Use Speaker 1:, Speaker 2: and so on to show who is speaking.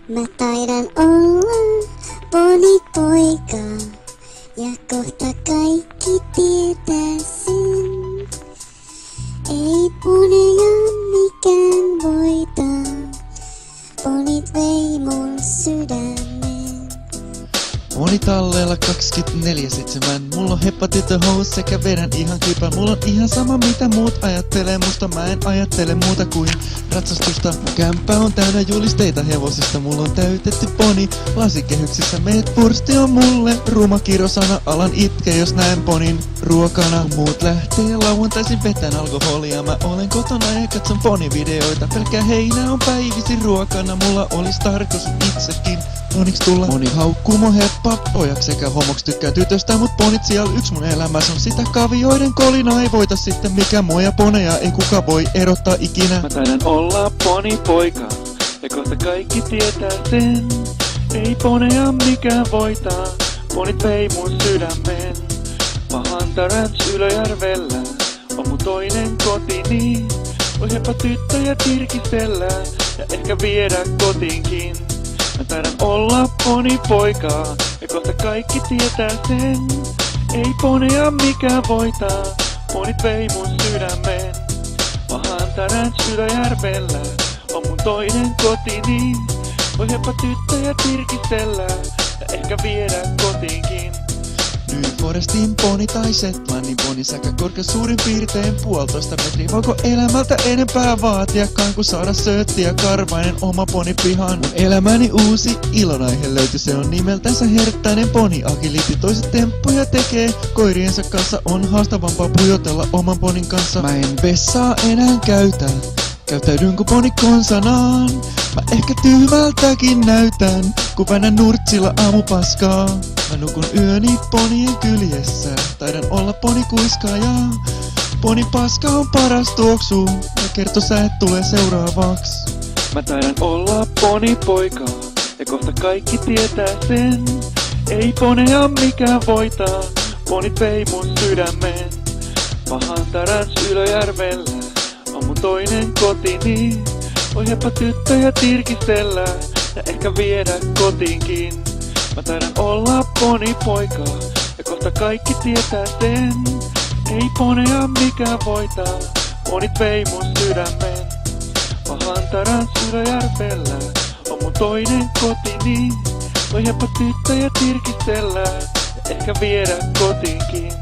Speaker 1: Mä taidan olla ponipoika ja kohta kaikki tietää sen. Ei poneja mikään voita, ponit vei mun sydämen.
Speaker 2: Monitalleella 24/7. Mulla on hepatitihous sekä vedän ihan kipä. Mulla on ihan sama mitä muut ajattelee musta. Mä en ajattele muuta kuin ratsastusta. Kämppä on täynnä julisteita hevosista. Mulla on täytetty poni lasikehyksissä. Meet pursti on mulle ruma kirosana. Alan itke jos näen ponin ruokana. Muut lähtee lauantaisin vetän alkoholia. Mä olen kotona ja katson ponivideoita. Pelkkää heinää on päivisin ruokana. Mulla olis tarkoitus itsekin poniks tulla. Moni haukkuu mun heppa pojaks sekä homoks tykkää tytöstä. Mut ponit siellä yks mun elämässä on sitä kavioiden kolina. Ei voita sitten mikä moja poneja ei kuka voi erottaa ikinä.
Speaker 3: Mä taidan olla ponipoika ja kohta kaikki tietää sen. Ei poneja mikään voitaa, ponit vei mun sydämen. Mahanta Ranch Ylöjärvellä on mun toinen kotini. Voi heppa tyttöjä tirkistellä ja ehkä viedä kotiinkin. Mä taidan olla ponipoika ja kohta kaikki tietää sen. Ei poneja mikään voitaa, ponit vei mun sydämen. Mahanta Ranch Ylöjärvellä on mun toinen kotini. Voi heppa tyttöjä tirkistellä ja ehkä viedä kotiinkin.
Speaker 2: New Forestin poni tai Shetlandin poni sekä korkeus suurin piirtein 1,5 metriä. Voiko elämältä enempää vaatiakaan kuin saada söötti ja karvainen oma poni pihan? Mun elämäni uusi ilonaihe löytyi, se on nimeltänsä herttäinen poni. Agility toiset temppuja tekee koiriensa kanssa, on haastavampaa pujotella oman ponin kanssa. Mä en vessaa enää käyttäydyn ku poni konsanaan. Mä ehkä tyhmältäkin näytän, kun väännän nurtsilla aamupaskaa. Mä nukun yöni ponien kyljessä, taidan olla ponikuiskaaja. Poni paska on paras tuoksu, ja kertosäet tulee seuraavaksi.
Speaker 3: Mä taidan olla ponipoika ja kohta kaikki tietää sen. Ei poneja mikään voitaa, ponit vei mun sydämen. Mahanta Ranch Ylöjärvellä on mun toinen kotini. Voi heppa tyttöjä tirkistellä ja ehkä viedä kotiinkin. Mä taidan olla ponipoika ja kohta kaikki tietää sen. Ei poneja mikään voitaa, ponit vei mun sydämen. Mahanta Ranch Ylöjärvellä on mun toinen kotini. Voi heppa tyttöjä tirkistellä ja ehkä viedä kotiinkin.